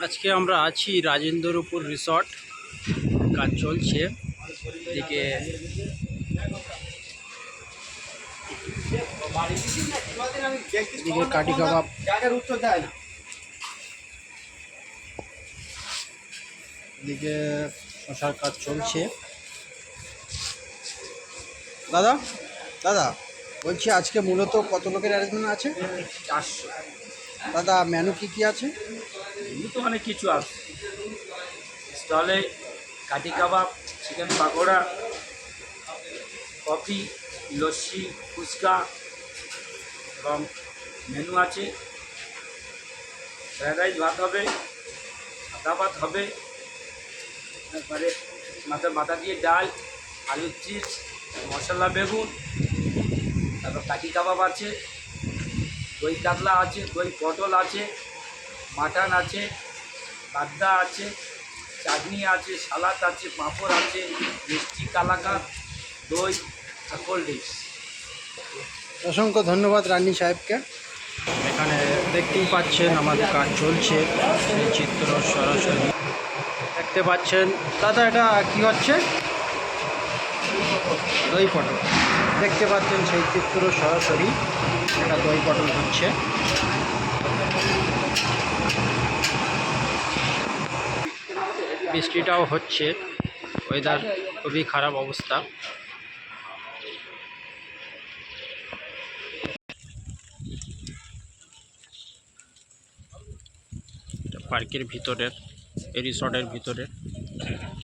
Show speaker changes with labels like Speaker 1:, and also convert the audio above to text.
Speaker 1: আজকে আমরা আছি রাজেন্দ্রপুর রিসর্ট। কাজ চলছে এদিকে। এদিকে কাটি কাবাব, এদিকে শশার কাজ চলছে। দাদা দাদা বলছি, আজকে মূলত কত লোকের অ্যারেঞ্জমেন্ট আছে?
Speaker 2: 400।
Speaker 1: দাদা মেনু কি আছে?
Speaker 2: এমনি তো অনেক কিছু আছে স্টলে। কাঠি কাবাব, চিকেন পাকোড়া, কফি, লস্যি, ফুচকা এবং মেনু আছে। ফ্রায়েড রাইস ভাত হবে, সাদা ভাত হবে, তারপরে মাথা দিয়ে ডাল, আলুর চিপস, মশলা বেগুন, তারপর কাঠি কাবাব আছে, দই কাতলা আছে, দই পটল আছে, মাটন আছে, বাদ্দা আছে, চাটনি আছে, সালাদ আছে, পাঁপড় আছে, মিষ্টি, কালাকাঁদ, দই আর কোল্ড ড্রিঙ্কস।
Speaker 1: অসংখ্য ধন্যবাদ রানী সাহেবকে। এখানে দেখতেই পাচ্ছেন আমাদের কাজ চলছে, সেই চিত্র সরাসরি দেখতে পাচ্ছেন। দাদা এটা কি হচ্ছে? দই পটল দেখতে পাচ্ছেন, সেই চিত্র সরাসরি এটা দই পটল হচ্ছে। বৃষ্টিটাও হচ্ছে, ওয়েদার খুবই খারাপ অবস্থা। পার্কের ভিতরের, এই রিসর্টের ভিতরে